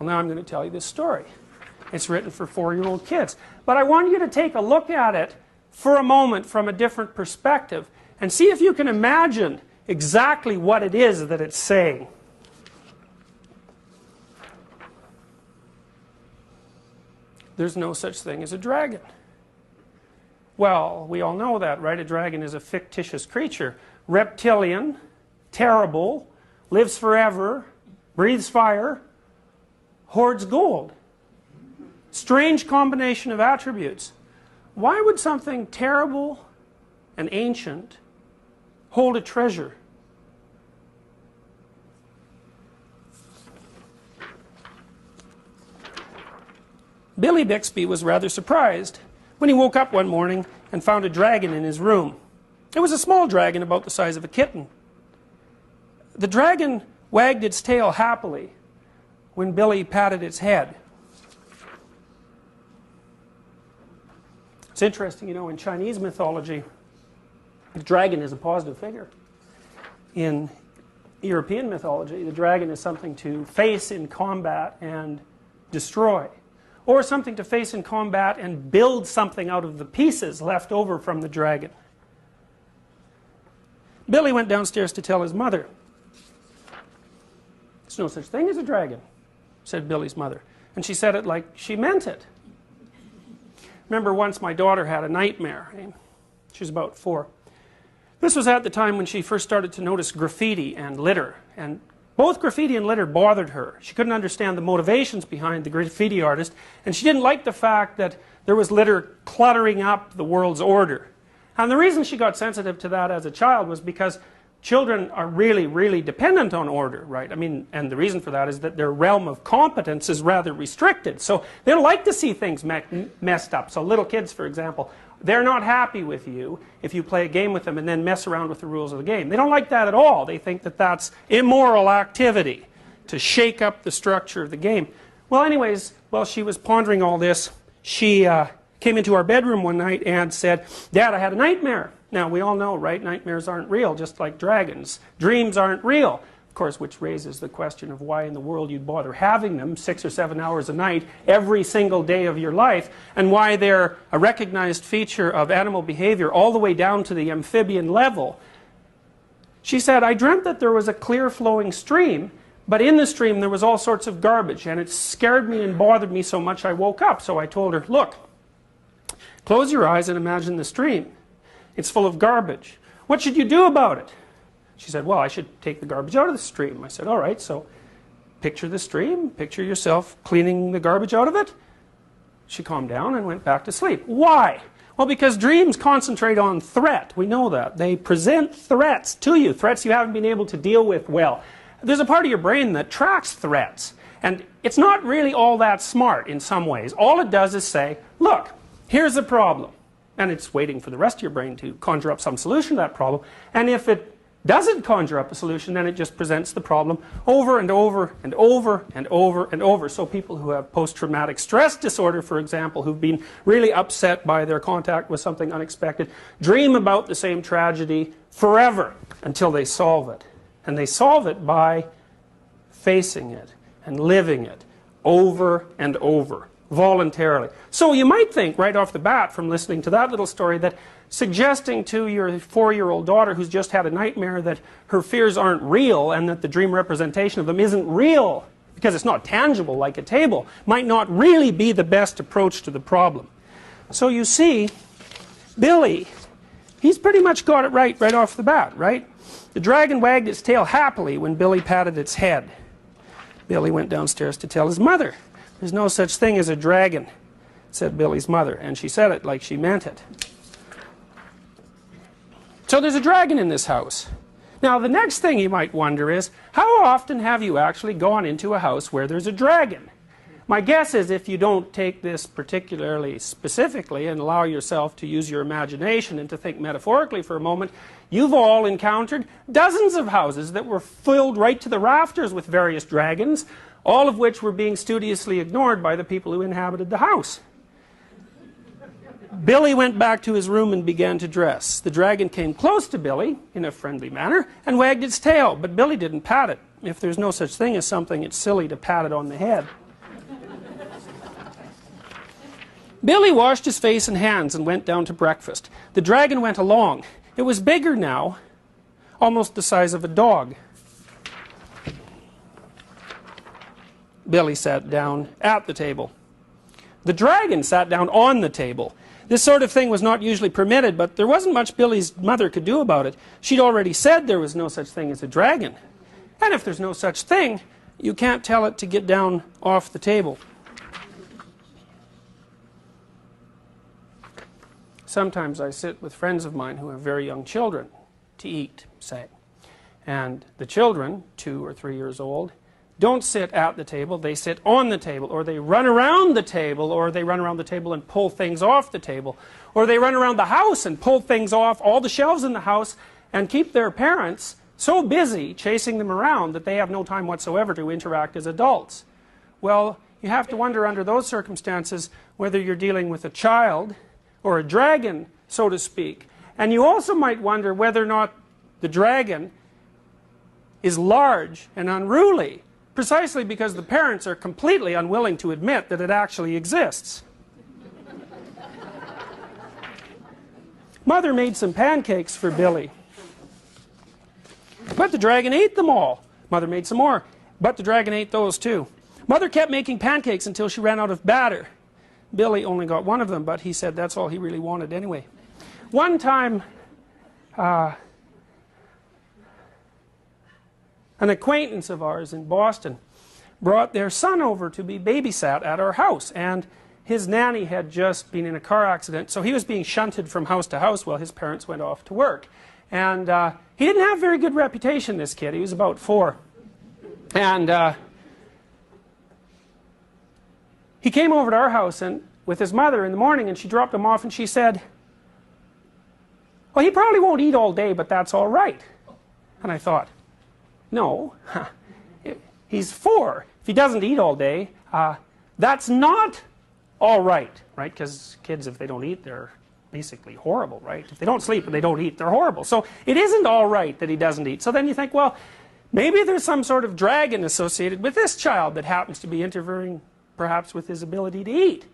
Well, now I'm going to tell you this story. It's written for 4-year-old kids. But I want you to take a look at it for a moment from a different perspective and see if you can imagine exactly what it is that it's saying. There's no such thing as a dragon. Well, we all know that, right? A dragon is a fictitious creature. Reptilian, terrible, lives forever, breathes fire, hoards gold. Strange combination of attributes. Why would something terrible and ancient hold a treasure? Billy Bixby was rather surprised when he woke up one morning and found a dragon in his room. It was a small dragon about the size of a kitten. The dragon wagged its tail happily when Billy patted its head. It's interesting, you know, in Chinese mythology, the dragon is a positive figure. In European mythology, the dragon is something to face in combat and destroy. Or something to face in combat and build something out of the pieces left over from the dragon. Billy went downstairs to tell his mother. There's no such thing as a dragon, said Billy's mother. And she said it like she meant it. Remember once my daughter had a nightmare. She was about 4. This was at the time when she first started to notice graffiti and litter. And both graffiti and litter bothered her. She couldn't understand the motivations behind the graffiti artist, and she didn't like the fact that there was litter cluttering up the world's order. And the reason she got sensitive to that as a child was because children are really, really dependent on order, right? I mean, and the reason for that is that their realm of competence is rather restricted. So they don't like to see things messed up. So little kids, for example, they're not happy with you if you play a game with them and then mess around with the rules of the game. They don't like that at all. They think that that's immoral activity to shake up the structure of the game. Well, anyways, while she was pondering all this, she came into our bedroom one night and said, "Dad, I had a nightmare." Now, we all know, right, nightmares aren't real, just like dragons. Dreams aren't real. Of course, which raises the question of why in the world you'd bother having them 6 or 7 hours a night every single day of your life, and why they're a recognized feature of animal behavior all the way down to the amphibian level. She said, "I dreamt that there was a clear flowing stream, but in the stream there was all sorts of garbage, and it scared me and bothered me so much I woke up." So I told her, "Look, close your eyes and imagine the stream. It's full of garbage. What should you do about it?" She said, "Well, I should take the garbage out of the stream." I said, "All right, so picture the stream, picture yourself cleaning the garbage out of it." She calmed down and went back to sleep. Why? Well, because dreams concentrate on threat. We know that. They present threats to you, threats you haven't been able to deal with well. There's a part of your brain that tracks threats, and it's not really all that smart in some ways. All it does is say, "Look, here's the problem." And it's waiting for the rest of your brain to conjure up some solution to that problem. And if it doesn't conjure up a solution, then it just presents the problem over and over and over and over and over. So people who have post-traumatic stress disorder, for example, who've been really upset by their contact with something unexpected, dream about the same tragedy forever until they solve it. And they solve it by facing it and living it over and over, voluntarily. So you might think right off the bat from listening to that little story that suggesting to your 4-year-old daughter who's just had a nightmare that her fears aren't real and that the dream representation of them isn't real because it's not tangible like a table might not really be the best approach to the problem. So you see, Billy, he's pretty much got it right off the bat, right? The dragon wagged its tail happily when Billy patted its head. Billy went downstairs to tell his mother. "There's no such thing as a dragon," said Billy's mother, and she said it like she meant it. So there's a dragon in this house. Now the next thing you might wonder is, how often have you actually gone into a house where there's a dragon? My guess is if you don't take this particularly specifically and allow yourself to use your imagination and to think metaphorically for a moment, you've all encountered dozens of houses that were filled right to the rafters with various dragons, all of which were being studiously ignored by the people who inhabited the house. Billy went back to his room and began to dress. The dragon came close to Billy in a friendly manner and wagged its tail, but Billy didn't pat it. If there's no such thing as something, it's silly to pat it on the head. Billy washed his face and hands and went down to breakfast. The dragon went along. It was bigger now, almost the size of a dog. Billy sat down at the table. The dragon sat down on the table. This sort of thing was not usually permitted, but there wasn't much Billy's mother could do about it. She'd already said there was no such thing as a dragon. And if there's no such thing, you can't tell it to get down off the table. Sometimes I sit with friends of mine who have very young children to eat, say. And the children, 2 or 3 years old, don't sit at the table, they sit on the table, or they run around the table, or they run around the table and pull things off the table, or they run around the house and pull things off all the shelves in the house and keep their parents so busy chasing them around that they have no time whatsoever to interact as adults. Well, you have to wonder under those circumstances whether you're dealing with a child or a dragon, so to speak. And you also might wonder whether or not the dragon is large and unruly, precisely because the parents are completely unwilling to admit that it actually exists. Mother made some pancakes for Billy, but the dragon ate them all. Mother made some more, but the dragon ate those too. Mother kept making pancakes until she ran out of batter. Billy only got one of them, but he said that's all he really wanted anyway. One time, an acquaintance of ours in Boston brought their son over to be babysat at our house, and his nanny had just been in a car accident, so he was being shunted from house to house while his parents went off to work. And he didn't have a very good reputation, this kid. He was about 4. And he came over to our house and with his mother in the morning, and she dropped him off and she said, well, he probably won't eat all day, but that's all right. And I thought, no, he's 4. If he doesn't eat all day, that's not all right, right? Because kids, if they don't eat, they're basically horrible, right? If they don't sleep and they don't eat, they're horrible. So it isn't all right that he doesn't eat. So then you think, well, maybe there's some sort of dragon associated with this child that happens to be interfering perhaps with his ability to eat.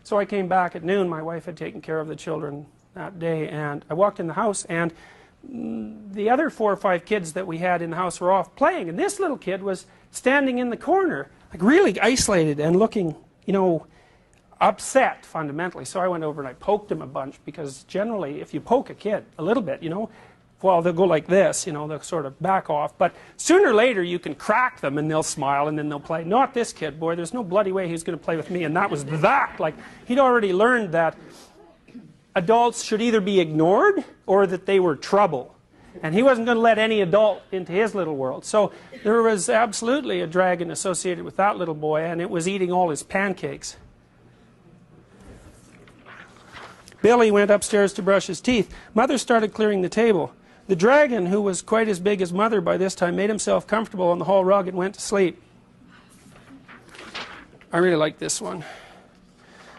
So I came back at noon. My wife had taken care of the children that day, and I walked in the house, and the other 4 or 5 kids that we had in the house were off playing, and this little kid was standing in the corner, like really isolated and looking, you know, upset fundamentally. So I went over and I poked him a bunch, because generally if you poke a kid a little bit, you know, well, they'll go like this, you know, they'll sort of back off, but sooner or later you can crack them and they'll smile and then they'll play. Not this kid, boy, there's no bloody way he's going to play with me, and that was that. Like, he'd already learned that adults should either be ignored or that they were trouble, and he wasn't going to let any adult into his little world. So there was absolutely a dragon associated with that little boy, and it was eating all his pancakes. Billy went upstairs to brush his teeth. Mother started clearing the table. The dragon, who was quite as big as Mother by this time, made himself comfortable on the hall rug and went to sleep. I really like this one.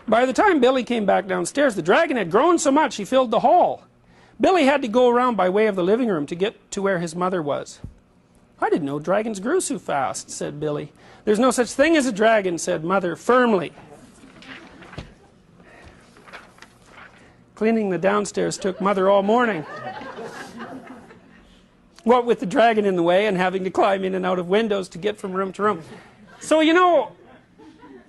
By the time Billy came back downstairs, the dragon had grown so much he filled the hall. Billy had to go around by way of the living room to get to where his mother was. I didn't know dragons grew so fast, said Billy. There's no such thing as a dragon, said Mother firmly. Cleaning the downstairs took Mother all morning. What with the dragon in the way and having to climb in and out of windows to get from room to room. So, you know,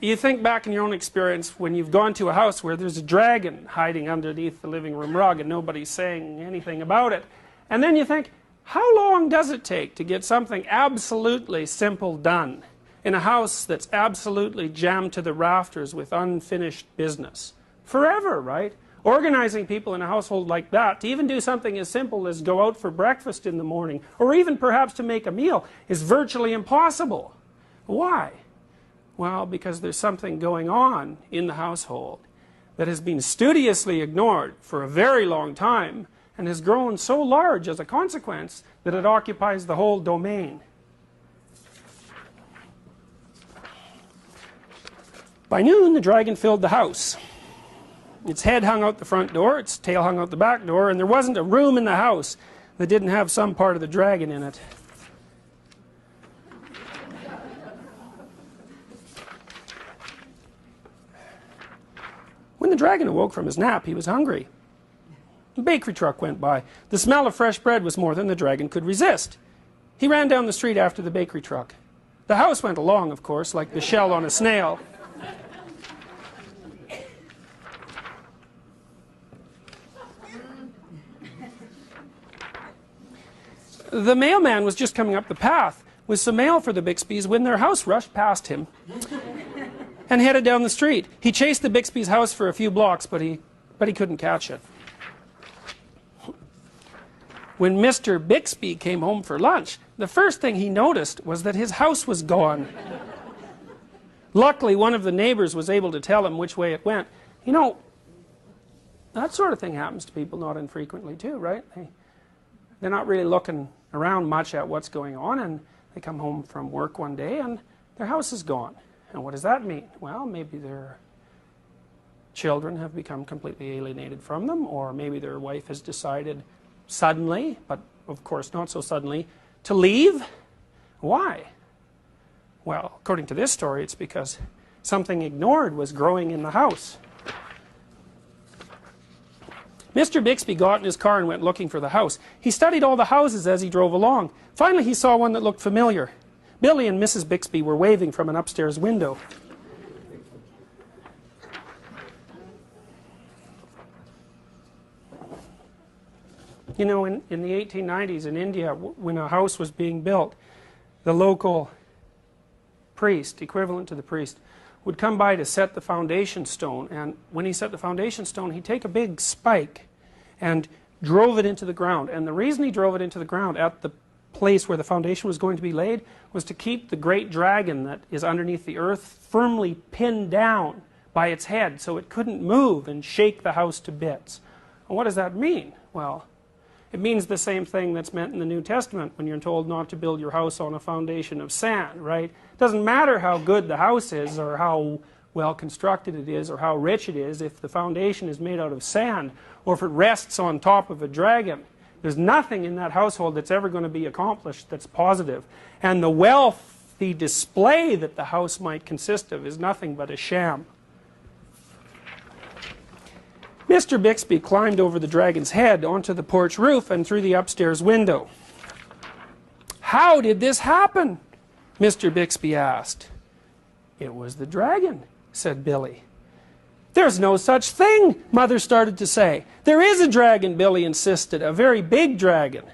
you think back in your own experience when you've gone to a house where there's a dragon hiding underneath the living room rug and nobody's saying anything about it. And then you think, how long does it take to get something absolutely simple done in a house that's absolutely jammed to the rafters with unfinished business? Forever, right? Organizing people in a household like that, to even do something as simple as go out for breakfast in the morning, or even perhaps to make a meal, is virtually impossible. Why? Well, because there's something going on in the household that has been studiously ignored for a very long time and has grown so large as a consequence that it occupies the whole domain. By noon, the dragon filled the house. Its head hung out the front door, its tail hung out the back door, and there wasn't a room in the house that didn't have some part of the dragon in it. When the dragon awoke from his nap, he was hungry. A bakery truck went by. The smell of fresh bread was more than the dragon could resist. He ran down the street after the bakery truck. The house went along, of course, like the shell on a snail. The mailman was just coming up the path with some mail for the Bixbys when their house rushed past him and headed down the street. He chased the Bixby's house for a few blocks, but he couldn't catch it. When Mr. Bixby came home for lunch, the first thing he noticed was that his house was gone. Luckily, one of the neighbors was able to tell him which way it went. You know, that sort of thing happens to people not infrequently too, right? They're not really looking around much at what's going on, and they come home from work one day and their house is gone. And what does that mean? Well, maybe their children have become completely alienated from them, or maybe their wife has decided suddenly, but of course not so suddenly, to leave. Why? Well, according to this story, it's because something ignored was growing in the house. Mr. Bixby got in his car and went looking for the house. He studied all the houses as he drove along. Finally, he saw one that looked familiar. Billy and Mrs. Bixby were waving from an upstairs window. You know, in the 1890s in India, when a house was being built, the local priest, equivalent to the priest, would come by to set the foundation stone, and when he set the foundation stone, he'd take a big spike and drove it into the ground. And the reason he drove it into the ground at the place where the foundation was going to be laid was to keep the great dragon that is underneath the earth firmly pinned down by its head so it couldn't move and shake the house to bits. And what does that mean? Well, it means the same thing that's meant in the New Testament when you're told not to build your house on a foundation of sand, right? It doesn't matter how good the house is or how well constructed it is or how rich it is if the foundation is made out of sand or if it rests on top of a dragon. There's nothing in that household that's ever going to be accomplished that's positive. And the wealthy display that the house might consist of is nothing but a sham. Mr. Bixby climbed over the dragon's head onto the porch roof and through the upstairs window. "How did this happen?" Mr. Bixby asked. "It was the dragon," said Billy. "There's no such thing," Mother started to say. "There is a dragon," Billy insisted, "a very big dragon."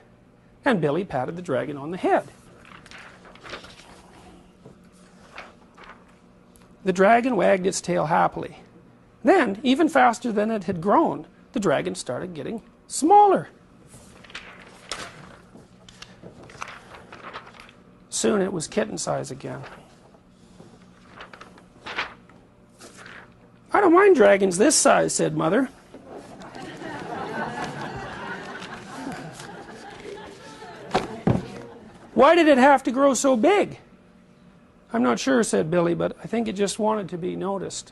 And Billy patted the dragon on the head. The dragon wagged its tail happily. Then, even faster than it had grown, the dragon started getting smaller. Soon it was kitten size again. "I don't mind dragons this size," said Mother. "Why did it have to grow so big?" "I'm not sure," said Billy, "but I think it just wanted to be noticed."